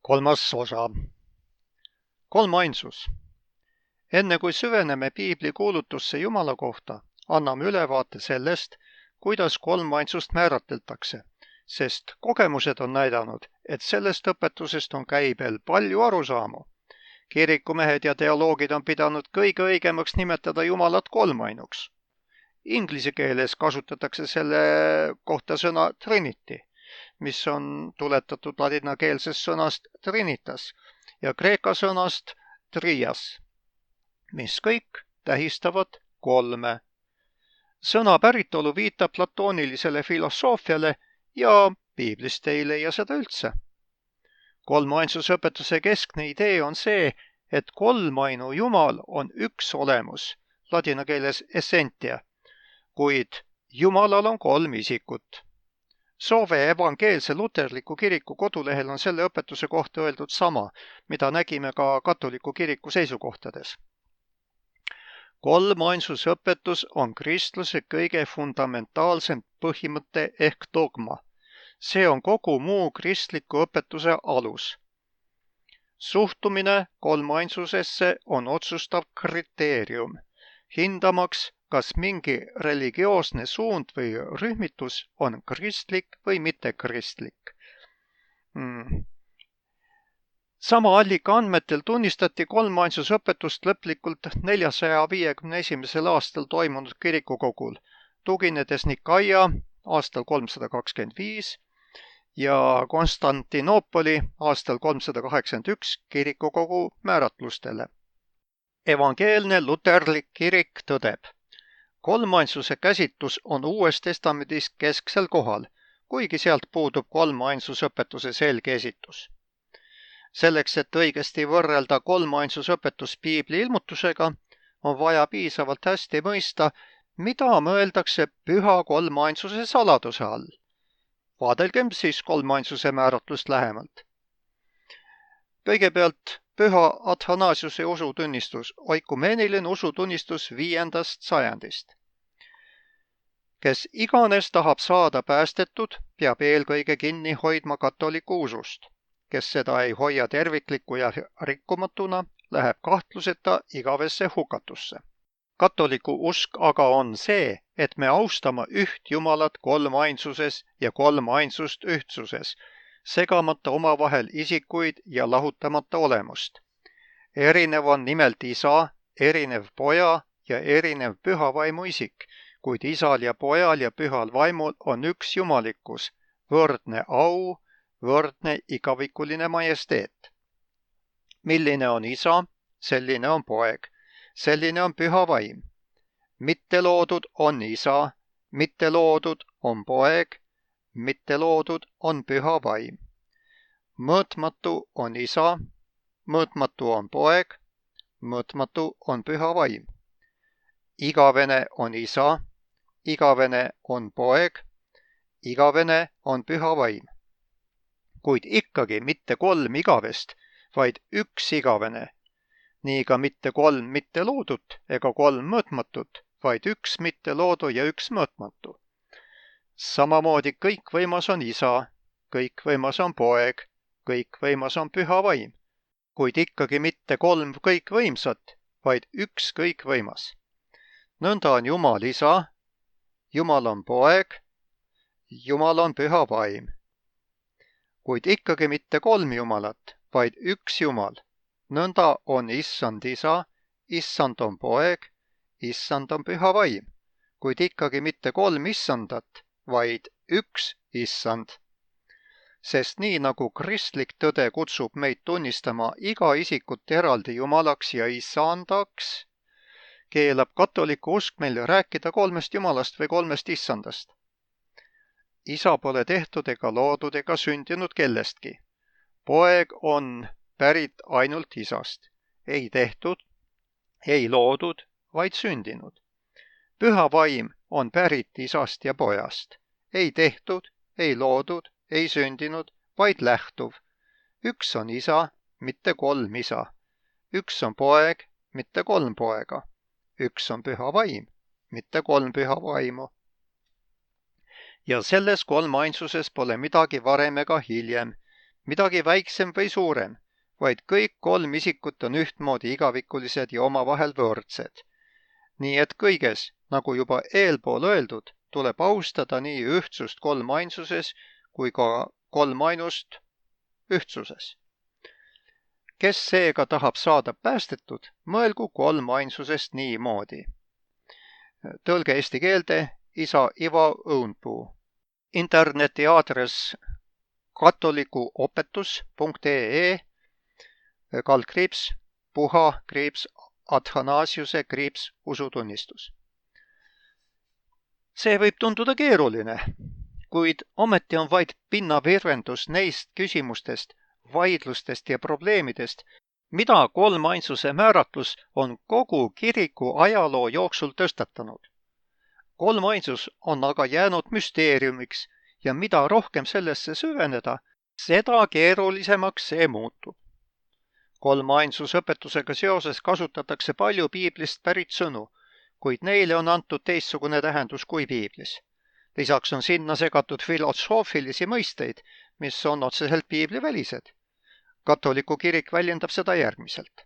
Kolmas osa. Kolmainsus. Enne kui süveneme Piibli kuulutusse Jumala kohta, anname ülevaate sellest, kuidas kolmainsust määratletakse, sest kogemused on näidanud, et sellest õpetusest on käibel palju arusaamu. Kirikumehed ja teoloogid on pidanud kõige õigemaks nimetada Jumalat kolmainuks. Inglise keeles kasutatakse selle kohta sõna Trinity, mis on tuletatud ladinakeelsest sõnast trinitas ja kreeka sõnast trias, mis kõik tähistavad kolme. Sõna päritolu viitab platoonilisele filosoofiale ja Piiblist ei leia seda üldse. Kolmainsuse keskne idee on see, et kolmainu Jumal on üks olemus, ladina keeles essentia, kuid Jumalal on kolm isikut. Soome evangeelse luterliku kiriku kodulehel on selle õpetuse kohta öeldud sama, mida nägime ka katoliku kiriku seisukohtades. Kolmainsuse õpetus on kristluse kõige fundamentaalsem põhimõte ehk dogma. See on kogu muu kristliku õpetuse alus. Suhtumine kolmainsusesse on otsustav kriteerium, hindamaks, kas mingi religioosne suund või rühmitus on kristlik või mittekristlik. Sama allika andmetel tunnistati kolmainsusõpetust lõplikult 451. aastal toimunud kirikukogul, tuginedes Nikaia aastal 325 ja Konstantinoopoli aastal 381 kirikukogu määratlustele. Evangeelne luterlik kirik tõdeb, kolmainsuse käsitlus on Uues Testamendis kesksel kohal, kuigi sealt puudub kolmainsusõpetuse selge esitus. Selleks, et õigesti võrrelda kolmainsusõpetus Piibli ilmutusega, on vaja piisavalt hästi mõista, mida mõeldakse püha kolmainsuse saladuse all. Vaadelgem siis kolmainsuse määratlust lähemalt. Kõigepealt püha Athanasiuse usutunnistus, oikumeeniline usutunnistus 5. sajandist. Kes iganes tahab saada päästetud, peab eelkõige kinni hoidma katoliku usust. Kes seda ei hoia tervikliku ja rikkumatuna, läheb kahtluseta igavesse hukatusse. Katoliku usk aga on see, et me austame üht Jumalat kolmainsuses ja kolmainsust ühtsuses, segamata omavahel isikuid ja lahutamata olemust. Erinev on nimelt isa, erinev poja ja erinev püha vaimu isik, kuid isal ja pojal ja pühal vaimul on üks jumalikkus, võrdne au, võrdne igavikuline majesteet. Milline on isa, selline on poeg, selline on püha vaim. Mitte loodud on isa, mitte loodud on poeg, mitte loodud on püha vaim. Mõõtmatu on isa, mõõtmatu on poeg, mõõtmatu on püha vaim. Igavene on isa, igavene on poeg, igavene on püha vaim. Kuid ikkagi mitte kolm igavest, vaid üks igavene. Nii ka mitte kolm mitte loodut ega kolm mõõtmatut, vaid üks mitte loodu ja üks mõõtmatu. Samamoodi kõikvõimas on isa, kõikvõimas on poeg, kõikvõimas on püha vaim, kuid ikkagi mitte kolm kõikvõimsat, vaid üks kõikvõimas. Nõnda on Jumal isa, Jumal on poeg, Jumal on püha vaim. Kuid ikkagi mitte kolm Jumalat, vaid üks Jumal. Nõnda on issand isa, issand on poeg, issand on püha vaim, kuid ikkagi mitte kolm issandat, vaid üks issand. Sest nii nagu kristlik tõde kutsub meid tunnistama iga isikut eraldi Jumalaks ja issandaks, keelab katoliku usk meil rääkida kolmest Jumalast või kolmest issandast. Isa pole tehtud ega loodud ega sündinud kellestki. Poeg on pärit ainult isast. Ei tehtud, ei loodud, vaid sündinud. Püha vaim on pärit isast ja pojast. Ei tehtud, ei loodud, ei sündinud, vaid lähtuv. Üks on isa, mitte kolm isa. Üks on poeg, mitte kolm poega. Üks on püha vaim, mitte kolm püha vaimu. Ja selles kolmainsuses pole midagi varem ega hiljem, midagi väiksem või suurem, vaid kõik kolm isikut on ühtmoodi igavikulised ja omavahel võrdsed. Nii et kõiges, nagu juba eelpool öeldud, tuleb austada nii ühtsust kolmainsuses kui ka kolmainust ühtsuses. Kes seega tahab saada päästetud, mõelgu kolmainsusest niimoodi. Tõlge eesti keelde isa Ivo Õunpuu. Interneti aadress katolikuopetus.ee /puha/Athanasiuse/usutunnistus. See võib tunduda keeruline, kuid ometi on vaid pinnavirvendus neist küsimustest, vaidlustest ja probleemidest, mida kolmainsuse määratlus on kogu kiriku ajaloo jooksul tõstatanud. Kolmainsus on aga jäänud müsteeriumiks ja mida rohkem sellesse süveneda, seda keerulisemaks see muutub. Kolmainsusõpetusega seoses kasutatakse palju piiblist pärit sõnu, kuid neile on antud teistsugune tähendus kui piiblis. Lisaks on sinna segatud filosoofilisi mõisteid, mis on otseselt piiblivälised. Katoliku kirik väljendab seda järgmiselt.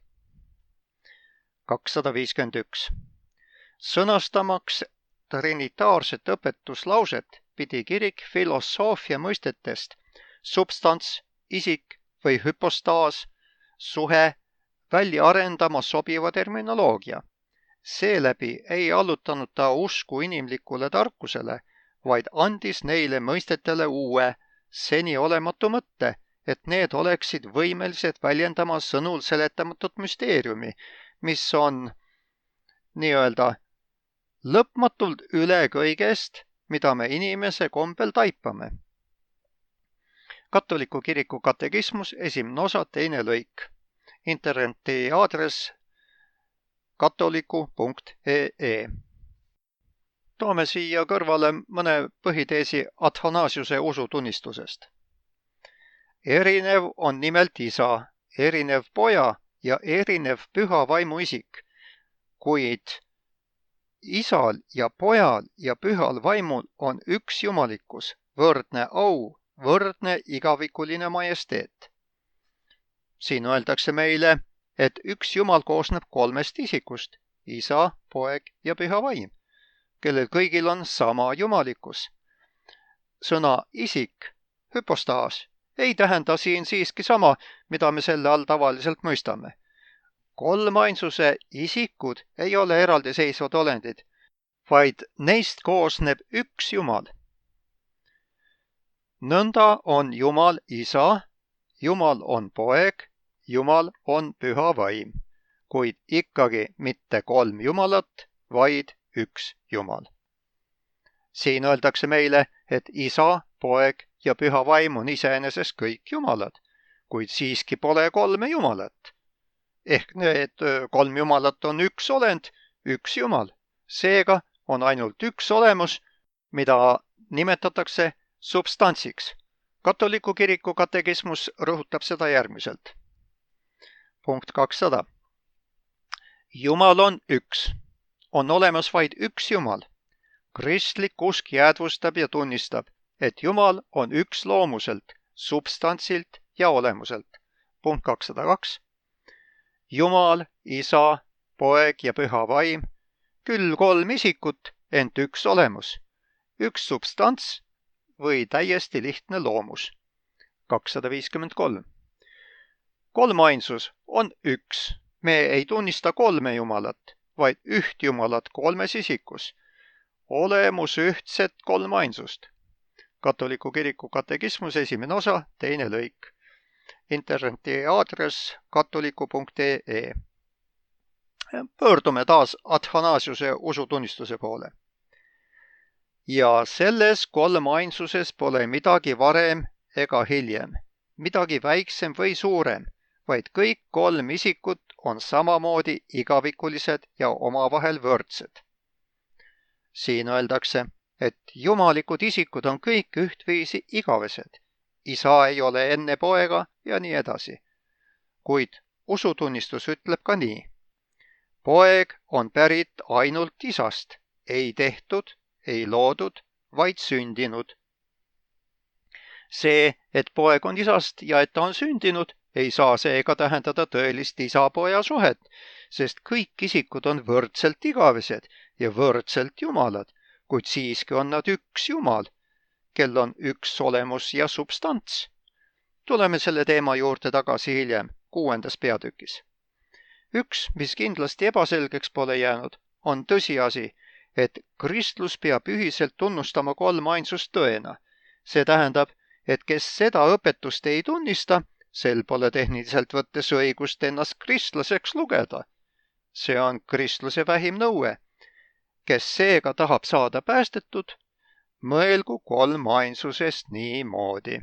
251. Sõnastamaks trinitaarset õpetuslauset pidi kirik filosoofia mõistetest substants, isik või hüpostaas, suhe välja arendama sobiva terminoloogia. Seeläbi ei allutanud ta usku inimlikule tarkusele, vaid andis neile mõistetele uue, seni olematu mõtte, et need oleksid võimelised väljendama sõnul seletamatut müsteeriumi, mis on nii-öelda lõpmatult üle kõigest, mida me inimese kombel taipame. Katoliku kiriku katekismus, 1. osa, 2. lõik. Interneti aadress katoliku.ee. Toome siia kõrvale mõne põhiteesi Athanasiuse usutunnistusest. Erinev on nimelt isa, erinev poja ja erinev püha vaimu isik, kuid isal ja pojal ja pühal vaimul on üks jumalikkus, võrdne au, võrdne igavikuline majesteet. Siin öeldakse meile, et üks jumal koosneb kolmest isikust, isa, poeg ja püha vaim, kellel kõigil on sama jumalikkus. Sõna isik, hüpostaas, ei tähenda siin siiski sama, mida me selle all tavaliselt mõistame. Kolmainsuse isikud ei ole eraldiseisvad olendid, vaid neist koosneb üks Jumal. Nõnda on Jumal isa, Jumal on poeg, Jumal on püha vaim, kuid ikkagi mitte kolm Jumalat, vaid üks Jumal. Siin öeldakse meile, et isa, poeg ja püha vaim on iseenesest kõik Jumalad, kuid siiski pole kolme Jumalat. Ehk need kolm Jumalat on üks olend, üks Jumal. Seega on ainult üks olemus, mida nimetatakse substantsiks. Katoliku kiriku katekismus rõhutab seda järgmiselt. Punkt 200. Jumal on üks. On olemas vaid üks Jumal. Kristlik usk jäädvustab ja tunnistab, et Jumal on üks loomuselt, substantsilt ja olemuselt. Punkt 202. Jumal, isa, poeg ja püha vaim, küll kolm isikut, ent üks olemus, üks substants või täiesti lihtne loomus. 253. Kolmainsus on üks. Me ei tunnista kolme Jumalat, vaid üht Jumalat kolmes isikus. Olemus ühtset kolmainsust. Katoliku kiriku katekismus, 1. osa, 2. lõik. Interneti aadress katoliku.ee. Pöördume taas Athanasiuse usutunnistuse poole. Ja selles kolmainsuses pole midagi varem ega hiljem, midagi väiksem või suurem, vaid kõik kolm isikut on samamoodi igavikulised ja omavahel võrdsed. Siin öeldakse, et jumalikud isikud on kõik ühtviisi igavesed. Isa ei ole enne poega ja nii edasi. Kuid usutunnistus ütleb ka nii. Poeg on pärit ainult isast, ei tehtud, ei loodud, vaid sündinud. See, et poeg on isast ja et ta on sündinud, ei saa seega tähendada tõelist isa-poja suhet, sest kõik isikud on võrdselt igavesed ja võrdselt jumalad, kuid siiski on nad üks jumal, kel on üks olemus ja substants. Tuleme selle teema juurde tagasi hiljem, 6. peatükis. Üks, mis kindlasti ebaselgeks pole jäänud, on tõsiasi, et kristlus peab ühiselt tunnustama kolmainsust tõena. See tähendab, et kes seda õpetust ei tunnista, sel pole tehniliselt võttes õigust ennast kristlaseks lugeda. See on kristluse vähim nõue. Kes seega tahab saada päästetud, mõelgu kolmainsusest niimoodi.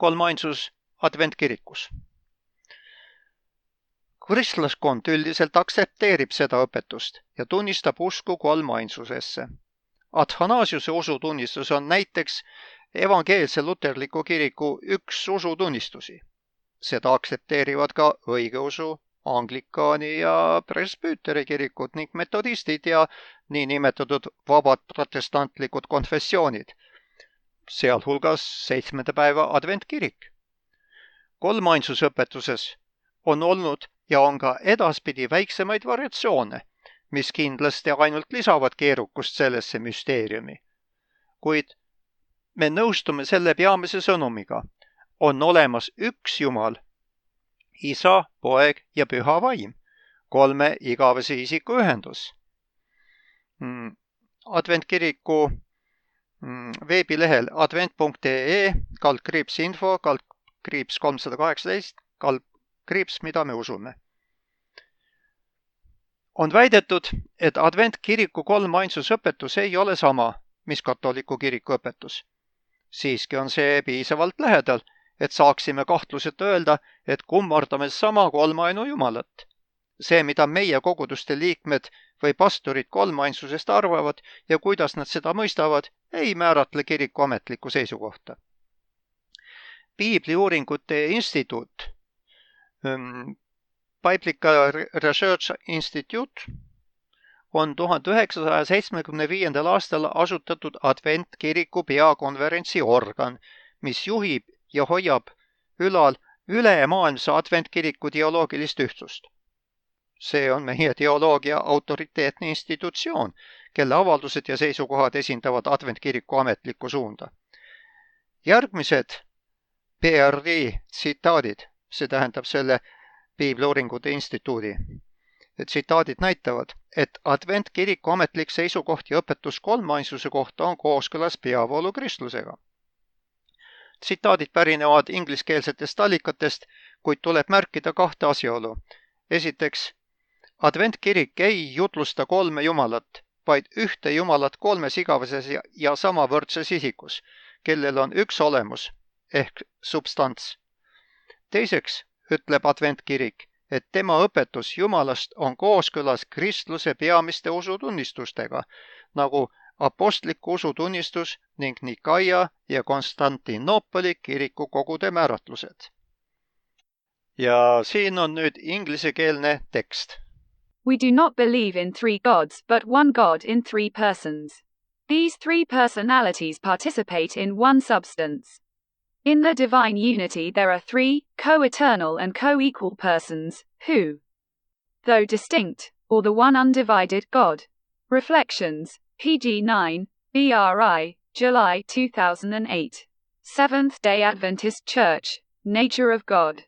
Kolmainsus adventkirikus. Kristlaskond üldiselt aktsepteerib seda õpetust ja tunnistab usku kolmainsusesse. Athanasiuse usutunnistus on näiteks evangeelse luterliku kiriku üks usutunnistusi. Seda aktsepteerivad ka õigeusu, anglikaani ja presbüüteri kirikud ning metodistid ja niinimetatud vabad protestantlikud konfessioonid, sealhulgas 7. päeva adventkirik. Kolmainsusõpetuses on olnud ja on ka edaspidi väiksemaid variatsioone, mis kindlasti ainult lisavad keerukust sellesse müsteeriumi. Kuid me nõustume selle peamise sõnumiga. On olemas üks Jumal, Isa, Poeg ja Püha Vaim, kolme igavese isiku ühendus. Adventkiriku veebilehel advent.ee/info/318, mida me usume. On väidetud, et adventkiriku kolmainsusõpetus ei ole sama, mis katoliku kiriku õpetus. Siiski on see piisavalt lähedal, et saaksime kahtluseta öelda, et kummardame sama kolmainu Jumalat. See, mida meie koguduste liikmed või pastorid kolmainsusest arvavad ja kuidas nad seda mõistavad, ei määratle kiriku ametlikku seisukohta. Piibliuuringute instituut, Biblical Research Institute, on 1975. aastal asutatud adventkiriku peakonverentsi organ, mis juhib ja hoiab ülal ülemaailmse adventkiriku teoloogilist ühtsust. See on meie teoloogia autoriteetne institutsioon, kelle avaldused ja seisukohad esindavad adventkiriku ametlikku suunda. Järgmised PRI tsitaadid, see tähendab selle Piibliuuringute instituudi tsitaadid näitavad, et adventkiriku ametlik seisukoht ja õpetus kolmainsuse kohta on kooskõlas peavoolukristlusega. Tsitaadid pärinevad ingliskeelsetest allikatest, kuid tuleb märkida kahte asjaolu. Esiteks, adventkirik ei jutlusta kolme Jumalat, vaid ühte Jumalat kolmes igaveses ja samavõrdses isikus, kellel on üks olemus ehk substants. Teiseks ütleb adventkirik, et tema õpetus Jumalast on kooskõlas kristluse peamiste usutunnistustega, nagu apostliku usutunnistus ning Nikaia ja Konstantinoopoli kirikukogude määratlused. Ja siin on nüüd inglisekeelne tekst. We do not believe in three gods, but one God in three persons. These three personalities participate in one substance. In the divine unity there are three, co-eternal and co-equal persons, who, though distinct, are the one undivided God. Reflections, pg 9, BRI, July 2008. Seventh-day Adventist Church, Nature of God.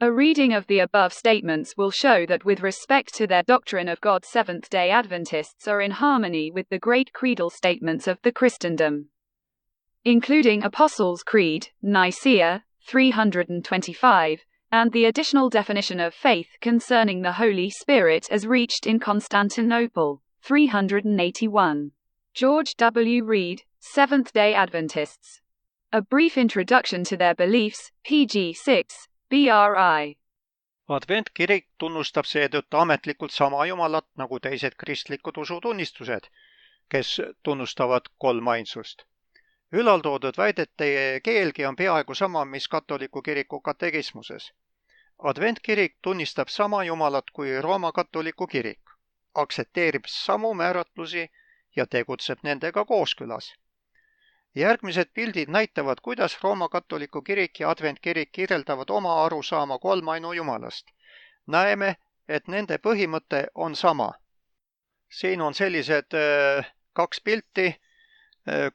A reading of the above statements will show that with respect to their doctrine of God, Seventh-day Adventists are in harmony with the great creedal statements of the Christendom, including Apostles' Creed, Nicaea, 325, and the additional definition of faith concerning the Holy Spirit as reached in Constantinople, 381. George W. Reed, Seventh-day Adventists. A brief introduction to their beliefs, pg 6, BRI. Adventkirik tunnustab seetõttu ametlikult sama Jumalat nagu teised kristlikud usutunnistused, kes tunnustavad kolmainsust. Ülaltoodud väidete keelgi on peaaegu sama, mis katoliku kiriku katekismuses. Adventkirik tunnistab sama Jumalat kui Rooma katoliku kirik, aktsepteerib samu määratlusi ja tegutseb nendega kooskõlas. Järgmised pildid näitavad, kuidas Rooma katoliku kirik ja adventkirik kirjeldavad oma arusaama kolmainu jumalast. Näeme, et nende põhimõte on sama. Siin on sellised kaks pilti,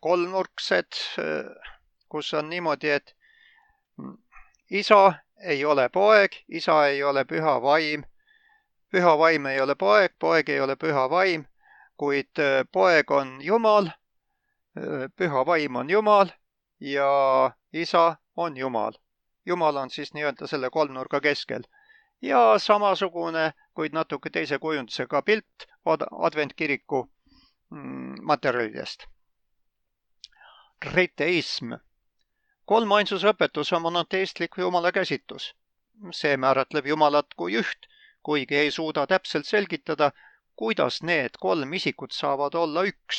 kolmnurksed, kus on niimoodi, et isa ei ole poeg, isa ei ole püha vaim ei ole poeg ei ole püha vaim, kuid poeg on Jumal, püha vaim on Jumal ja isa on Jumal. Jumal on siis nii-öelda selle kolmnurga keskel. Ja samasugune, kuid natuke teise kujundusega pilt adventkiriku materjalidest. Triteism. Kolmainsuse õpetus on monoteistlik Jumala käsitlus. See määratleb Jumalat kui üht, kuigi ei suuda täpselt selgitada, kuidas need kolm isikut saavad olla üks.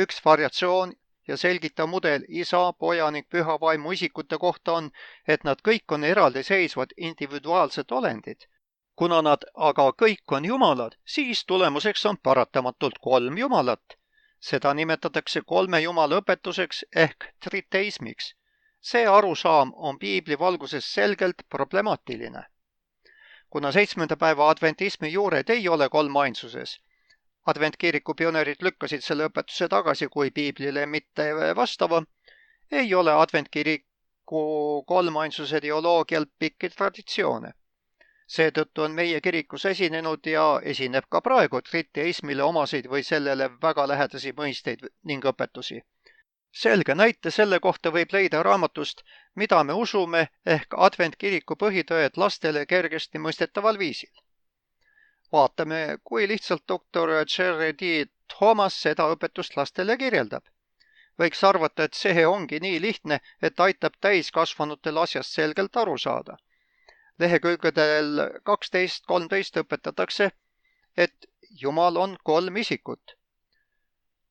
Üks variatsioon ja selgitav mudel isa, poja ning püha vaimu isikute kohta on, et nad kõik on eraldiseisvad individuaalsed olendid. Kuna nad aga kõik on jumalad, siis tulemuseks on paratamatult kolm jumalat. Seda nimetatakse kolme jumala õpetuseks ehk triteismiks. See arusaam on piibli valguses selgelt problemaatiline. Kuna 7. päeva adventismi juured ei ole kolmainsuses, adventkiriku pioneerid lükkasid selle õpetuse tagasi kui piiblile mitte vastava, ei ole adventkiriku kolmainsuse teoloogial pikki traditsioone. Seetõttu on meie kirikus esinenud ja esineb ka praegu triteismile omaseid või sellele väga lähedasi mõisteid ning õpetusi. Selge näite selle kohta võib leida raamatust Mida me usume ehk adventkiriku põhitõed lastele kergesti mõistetaval viisil. Vaatame, kui lihtsalt doktor Jerry D. Thomas seda õpetust lastele kirjeldab. Võiks arvata, et see ongi nii lihtne, et aitab täiskasvanutel asjast selgelt aru saada. Lehekülgedel 12-13 õpetatakse, et Jumal on kolm isikut.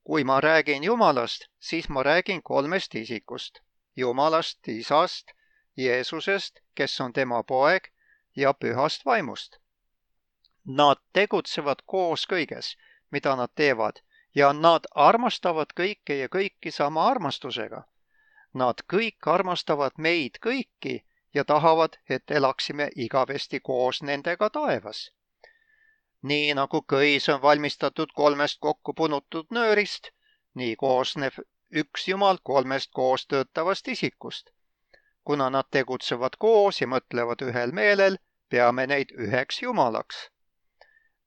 Kui ma räägin Jumalast, siis ma räägin kolmest isikust. Jumalast, Isast, Jeesusest, kes on tema poeg, ja pühast vaimust. Nad tegutsevad koos kõiges, mida nad teevad, ja nad armastavad kõike ja kõiki sama armastusega. Nad kõik armastavad meid kõiki ja tahavad, et elaksime igavesti koos nendega taevas. Nii nagu kõis on valmistatud kolmest kokku punutud nöörist, nii koosneb üks Jumal kolmest koos töötavast isikust. Kuna nad tegutsevad koos ja mõtlevad ühel meelel, peame neid üheks Jumalaks.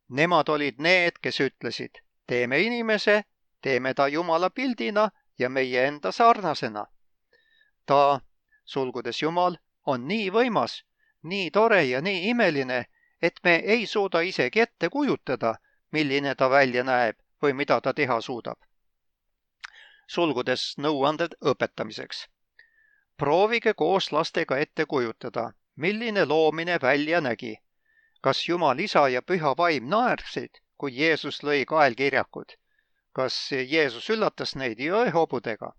Nemad olid need, kes ütlesid, teeme inimese, teeme ta Jumala pildina ja meie enda sarnasena. Ta, sulgudes Jumal, on nii võimas, nii tore ja nii imeline, et me ei suuda isegi ette kujutada, milline ta välja näeb või mida ta teha suudab. Sulgudes nõuanded õpetamiseks. Proovige koos lastega ette kujutada, milline loomine välja nägi. Kas Jumal isa ja püha vaim naersid, kui Jeesus lõi kaelkirjakud? Kas Jeesus üllatas neid jõehobudega?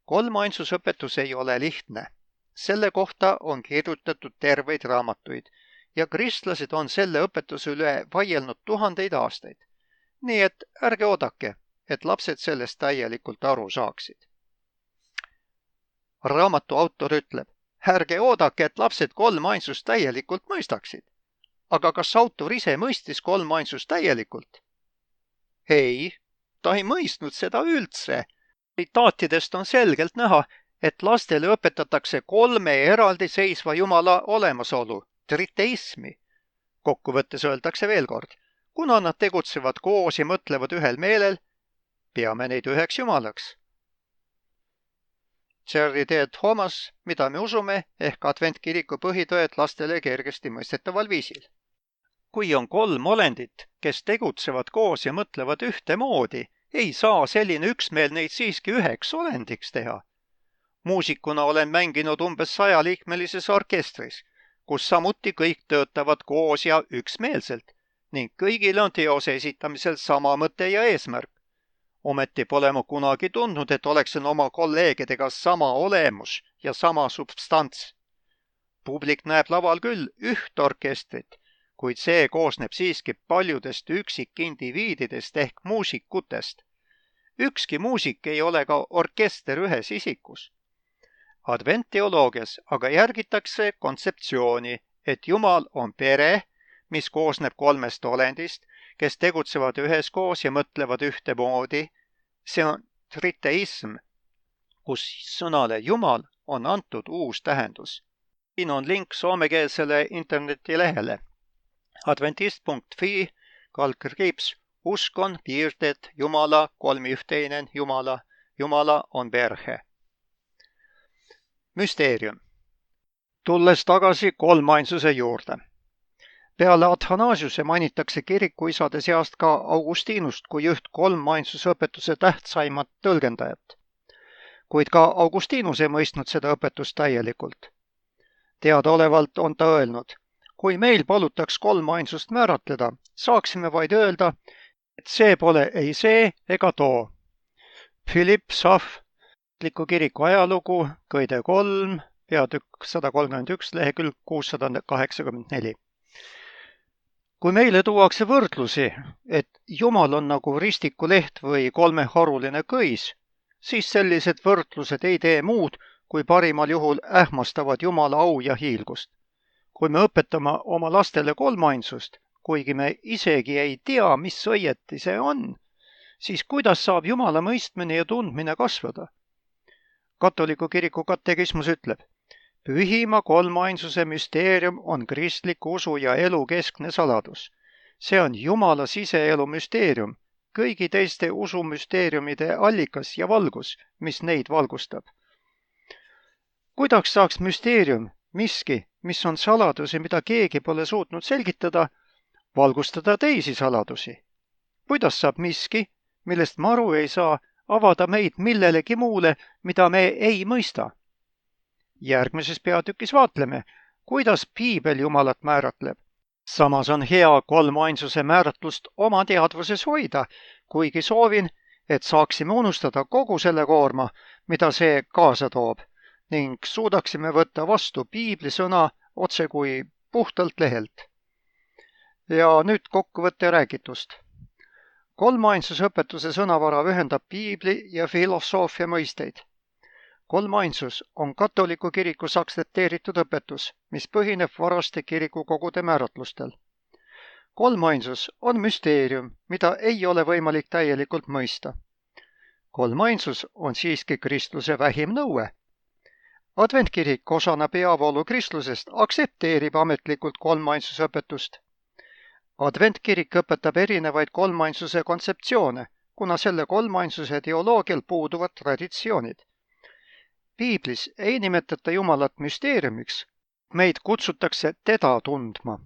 Kolmainsusõpetus ei ole lihtne. Selle kohta on kirjutatud terveid raamatuid ja kristlased on selle õpetuse üle vaielnud tuhandeid aastaid. Nii et ärge oodake, et lapsed sellest täielikult aru saaksid. Raamatu autor ütleb, ärge oodake, et lapsed kolmainsust täielikult mõistaksid. Aga kas autor ise mõistis kolmainsust täielikult? Ei, ta ei mõistnud seda üldse. Tsitaatidest on selgelt näha, et lastele õpetatakse kolme eraldiseisva Jumala olemasolu, triteismi. Kokkuvõttes öeldakse veel kord, kuna nad tegutsevad koos ja mõtlevad ühel meelel, peame neid üheks Jumalaks. Jerry D. Thomas, Mida me usume ehk adventkiriku põhitõed lastele kergesti mõistetaval viisil. Kui on kolm olendit, kes tegutsevad koos ja mõtlevad ühtemoodi, ei saa selline üksmeel neid siiski üheks olendiks teha. Muusikuna olen mänginud umbes 100-liikmelises orkestris, kus samuti kõik töötavad koos ja üksmeelselt ning kõigil on teose esitamisel sama mõte ja eesmärk. Ometi pole ma kunagi tundnud, et oleksin oma kolleegidega sama olemus ja sama substants. Publik näeb laval küll üht orkestrit, kuid see koosneb siiski paljudest üksikindiviididest ehk muusikutest. Ükski muusik ei ole ka orkester ühes isikus. Adventteoloogias aga järgitakse kontseptsiooni, et Jumal on pere, mis koosneb 3 olendist, kes tegutsevad üheskoos ja mõtlevad ühtemoodi. See on triteism, kus sõnale Jumal on antud uus tähendus. Siin on link soomekeelsele internetilehele adventist.fi/uskon piirteet Jumala, kolmiyhteinen Jumala, Jumala on perhe. Müsteerium. Tulles tagasi kolmainsuse juurde. Peale Athanasiuse mainitakse kirikuisade seast ka Augustinust kui üht kolmainsusõpetuse tähtsaimat tõlgendajat. Kuid ka Augustinus ei mõistnud seda õpetust täielikult. Teadaolevalt on ta öelnud, kui meil palutaks kolmainsust määratleda, saaksime vaid öelda, et see pole ei see ega too. Philipp Sahv, kiriku ajalugu, köide 3, peatükk 131, lehekülg 684. Kui meile tuuakse võrdlusi, et Jumal on nagu ristikuleht või kolmeharuline kõis, siis sellised võrdlused ei tee muud, kui parimal juhul ähmastavad Jumala au ja hiilgust. Kui me õpetame oma lastele kolmainsust, kuigi me isegi ei tea, mis õieti see on, siis kuidas saab Jumala mõistmine ja tundmine kasvada? Katoliku kiriku katekismus ütleb, pühima kolmainsuse müsteerium on kristliku usu ja elu keskne saladus. See on Jumala siseelu müsteerium, kõigi teiste usumüsteeriumide allikas ja valgus, mis neid valgustab. Kuidas saaks müsteerium, miski, mis on saladusi, mida keegi pole suutnud selgitada, valgustada teisi saladusi? Kuidas saab miski, millest me aru ei saa, avada meid millelegi muule, mida me ei mõista? Järgmises peatükis vaatleme, kuidas piibel Jumalat määratleb. Samas on hea kolmainsuse määratlust oma teadvuses hoida, kuigi soovin, et saaksime unustada kogu selle koorma, mida see kaasa toob, ning suudaksime võtta vastu piiblisõna otse kui puhtalt lehelt. Ja nüüd kokkuvõtte räägitust. Kolmainsusõpetuse sõnavara ühendab piibli ja filosoofia mõisteid. Kolmainsus on katoliku kirikus aktsepteeritud õpetus, mis põhineb varaste kirikukogude määratlustel. Kolmainsus on müsteerium, mida ei ole võimalik täielikult mõista. Kolmainsus on siiski kristluse vähim nõue. Adventkirik osana peavoolu kristlusest aktsepteerib ametlikult kolmainsusõpetust. Adventkirik õpetab erinevaid kolmainsuse kontseptsioone, kuna selle kolmainsuse teoloogial puuduvad traditsioonid. Piiblis ei nimetata Jumalat müsteeriumiks, meid kutsutakse teda tundma.